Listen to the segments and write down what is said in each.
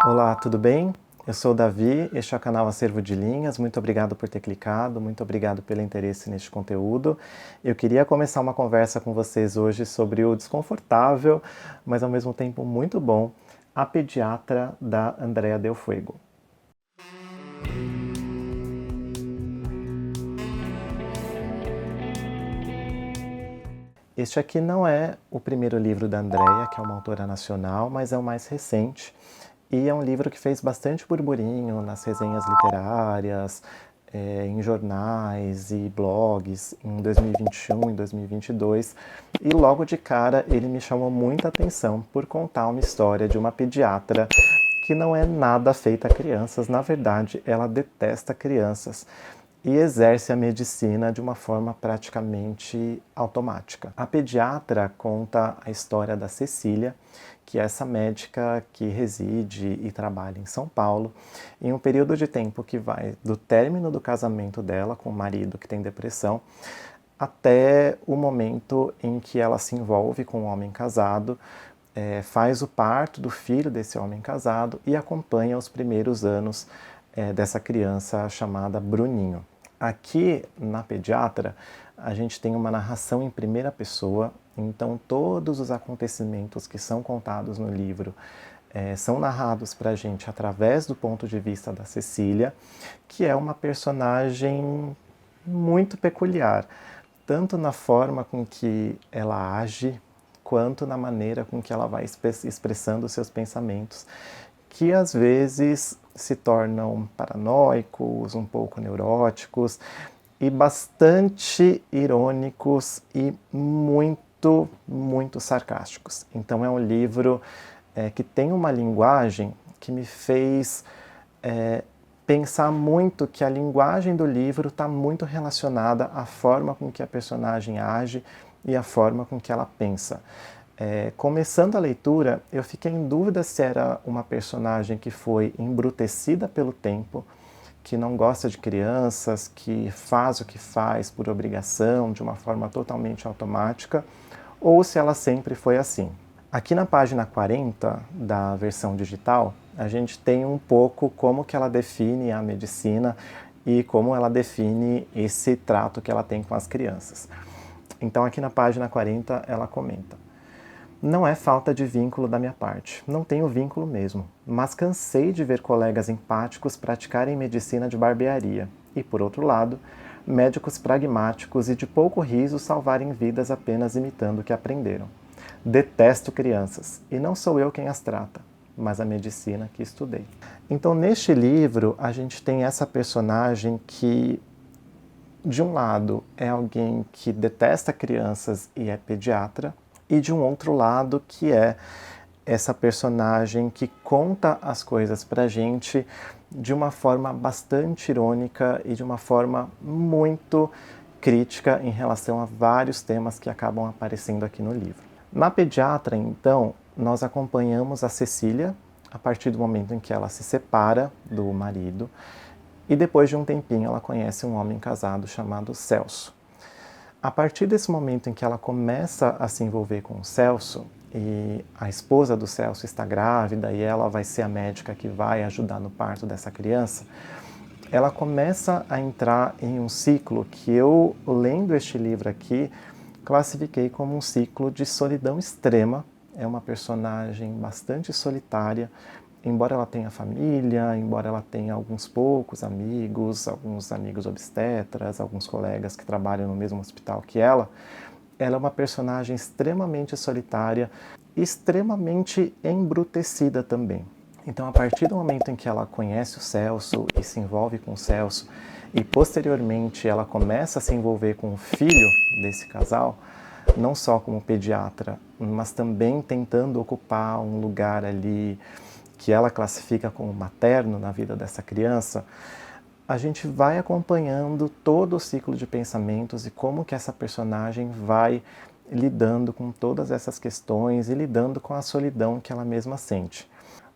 Olá, tudo bem? Eu sou o Davi, este é o canal Acervo de Linhas. Muito obrigado por ter clicado, muito obrigado pelo interesse neste conteúdo. Eu queria começar uma conversa com vocês hoje sobre o desconfortável, mas ao mesmo tempo muito bom, A Pediatra, da Andrea Del Fuego. Este aqui não é o primeiro livro da Andrea, que é uma autora nacional, mas é o mais recente. E é um livro que fez bastante burburinho nas resenhas literárias, em jornais e blogs em 2021, em 2022. E logo de cara ele me chamou muita atenção por contar uma história de uma pediatra que não é nada feita a crianças. Na verdade, ela detesta crianças e exerce a medicina de uma forma praticamente automática. A pediatra conta a história da Cecília, que é essa médica que reside e trabalha em São Paulo, em um período de tempo que vai do término do casamento dela com o marido que tem depressão, até o momento em que ela se envolve com um homem casado, faz o parto do filho desse homem casado e acompanha os primeiros anos dessa criança chamada Bruninho. Aqui na Pediatra, a gente tem uma narração em primeira pessoa, então todos os acontecimentos que são contados no livro são narrados para a gente através do ponto de vista da Cecília, que é uma personagem muito peculiar, tanto na forma com que ela age, quanto na maneira com que ela vai expressando seus pensamentos, que às vezes se tornam paranoicos, um pouco neuróticos e bastante irônicos e muito sarcásticos. Então é um livro que tem uma linguagem que me fez pensar muito que a linguagem do livro está muito relacionada à forma com que a personagem age e à forma com que ela pensa. Começando a leitura, eu fiquei em dúvida se era uma personagem que foi embrutecida pelo tempo, que não gosta de crianças, que faz o que faz por obrigação, de uma forma totalmente automática, ou se ela sempre foi assim. Aqui na página 40 da versão digital, a gente tem um pouco como que ela define a medicina e como ela define esse trato que ela tem com as crianças. Então aqui na página 40 ela comenta: não é falta de vínculo da minha parte, não tenho vínculo mesmo, mas cansei de ver colegas empáticos praticarem medicina de barbearia e, por outro lado, médicos pragmáticos e de pouco riso salvarem vidas apenas imitando o que aprenderam. Detesto crianças, e não sou eu quem as trata, mas a medicina que estudei. Então, neste livro, a gente tem essa personagem que, de um lado, é alguém que detesta crianças e é pediatra, e de um outro lado, que é essa personagem que conta as coisas pra gente de uma forma bastante irônica e de uma forma muito crítica em relação a vários temas que acabam aparecendo aqui no livro. Na Pediatra, então, nós acompanhamos a Cecília a partir do momento em que ela se separa do marido e depois de um tempinho ela conhece um homem casado chamado Celso. A partir desse momento em que ela começa a se envolver com o Celso, e a esposa do Celso está grávida e ela vai ser a médica que vai ajudar no parto dessa criança, ela começa a entrar em um ciclo que eu, lendo este livro aqui, classifiquei como um ciclo de solidão extrema. É uma personagem bastante solitária, embora ela tenha família, embora ela tenha alguns poucos amigos, alguns amigos obstetras, alguns colegas que trabalham no mesmo hospital que ela é uma personagem extremamente solitária, extremamente embrutecida também. Então, a partir do momento em que ela conhece o Celso e se envolve com o Celso, e posteriormente ela começa a se envolver com o filho desse casal, não só como pediatra, mas também tentando ocupar um lugar ali que ela classifica como materno na vida dessa criança, a gente vai acompanhando todo o ciclo de pensamentos e como que essa personagem vai lidando com todas essas questões e lidando com a solidão que ela mesma sente.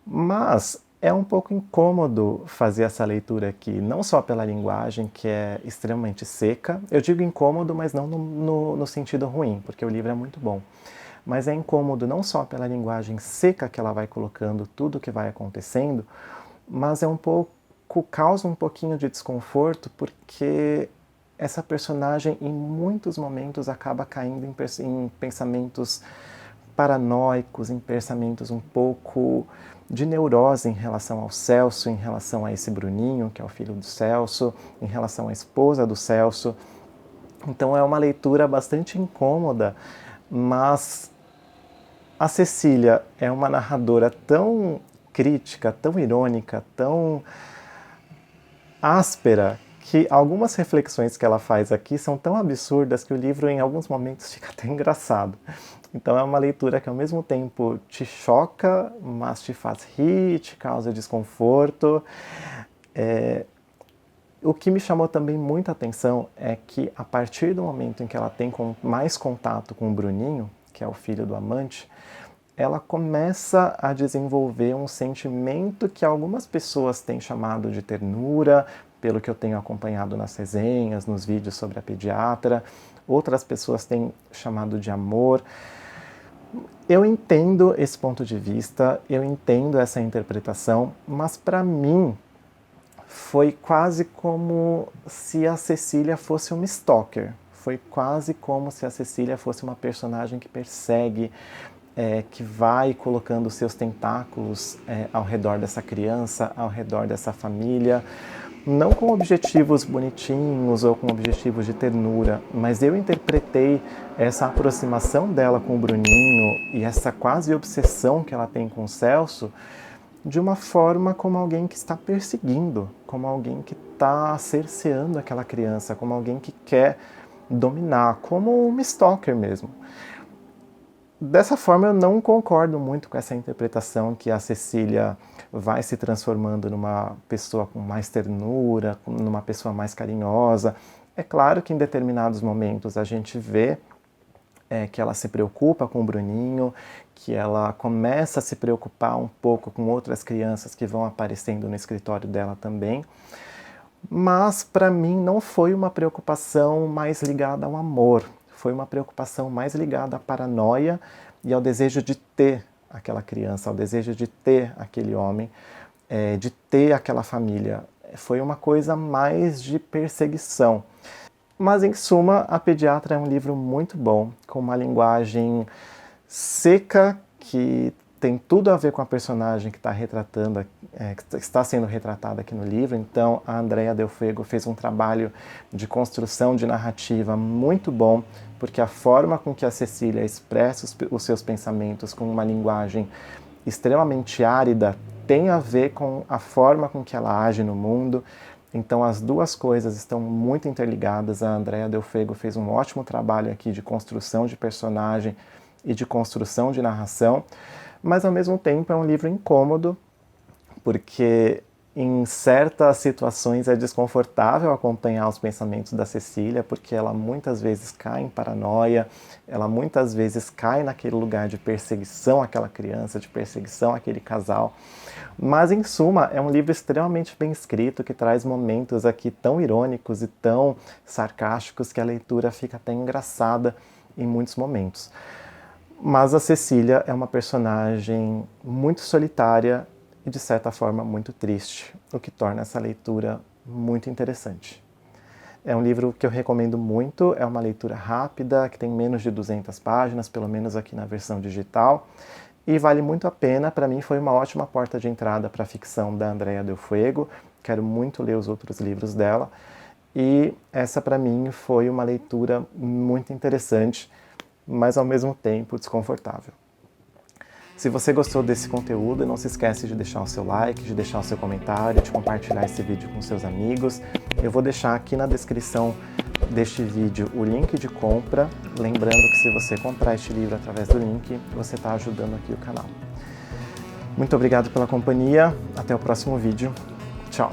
Mas é um pouco incômodo fazer essa leitura aqui, não só pela linguagem, que é extremamente seca. Eu digo incômodo, mas não no sentido ruim, porque o livro é muito bom. mas é incômodo não só pela linguagem seca que ela vai colocando, tudo que vai acontecendo, mas causa um pouquinho de desconforto, porque essa personagem em muitos momentos acaba caindo em pensamentos paranoicos, em pensamentos um pouco de neurose em relação ao Celso, em relação a esse Bruninho, que é o filho do Celso, em relação à esposa do Celso. Então é uma leitura bastante incômoda, mas a Cecília é uma narradora tão crítica, tão irônica, tão áspera, que algumas reflexões que ela faz aqui são tão absurdas que o livro em alguns momentos fica até engraçado. Então é uma leitura que ao mesmo tempo te choca, mas te faz rir, te causa desconforto. O que me chamou também muita atenção é que a partir do momento em que ela tem mais contato com o Bruninho, que é o filho do amante, ela começa a desenvolver um sentimento que algumas pessoas têm chamado de ternura, pelo que eu tenho acompanhado nas resenhas, nos vídeos sobre a pediatra. Outras pessoas têm chamado de amor. Eu entendo esse ponto de vista, eu entendo essa interpretação, mas para mim foi quase como se a Cecília fosse uma stalker. Foi quase como se a Cecília fosse uma personagem que persegue, que vai colocando seus tentáculos ao redor dessa criança, ao redor dessa família, não com objetivos bonitinhos ou com objetivos de ternura, mas eu interpretei essa aproximação dela com o Bruninho e essa quase obsessão que ela tem com o Celso de uma forma como alguém que está perseguindo, como alguém que está cerceando aquela criança, como alguém que quer dominar, como um stalker mesmo. Dessa forma, eu não concordo muito com essa interpretação que a Cecília vai se transformando numa pessoa com mais ternura, numa pessoa mais carinhosa. É claro que em determinados momentos a gente vê que ela se preocupa com o Bruninho, que ela começa a se preocupar um pouco com outras crianças que vão aparecendo no escritório dela também. Mas, para mim, não foi uma preocupação mais ligada ao amor. Foi uma preocupação mais ligada à paranoia e ao desejo de ter aquela criança, ao desejo de ter aquele homem, de ter aquela família. Foi uma coisa mais de perseguição. Mas, em suma, A Pediatra é um livro muito bom, com uma linguagem seca, que tem tudo a ver com a personagem que que está sendo retratada aqui no livro. Então, a Andrea Del Fuego fez um trabalho de construção de narrativa muito bom, porque a forma com que a Cecília expressa os seus pensamentos com uma linguagem extremamente árida tem a ver com a forma com que ela age no mundo. Então, as duas coisas estão muito interligadas. A Andrea Del Fuego fez um ótimo trabalho aqui de construção de personagem e de construção de narração, mas ao mesmo tempo é um livro incômodo, porque em certas situações é desconfortável acompanhar os pensamentos da Cecília, porque ela muitas vezes cai em paranoia, ela muitas vezes cai naquele lugar de perseguição àquela criança, de perseguição àquele casal. Mas, em suma, é um livro extremamente bem escrito, que traz momentos aqui tão irônicos e tão sarcásticos que a leitura fica até engraçada em muitos momentos. Mas a Cecília é uma personagem muito solitária e, de certa forma, muito triste, o que torna essa leitura muito interessante. É um livro que eu recomendo muito, é uma leitura rápida, que tem menos de 200 páginas, pelo menos aqui na versão digital, e vale muito a pena. Para mim foi uma ótima porta de entrada para a ficção da Andrea Del Fuego. Quero muito ler os outros livros dela, e essa para mim foi uma leitura muito interessante, mas ao mesmo tempo desconfortável. Se você gostou desse conteúdo, não se esquece de deixar o seu like, de deixar o seu comentário, de compartilhar esse vídeo com seus amigos. Eu vou deixar aqui na descrição deste vídeo o link de compra, lembrando que se você comprar este livro através do link, você está ajudando aqui o canal. Muito obrigado pela companhia, até o próximo vídeo, tchau!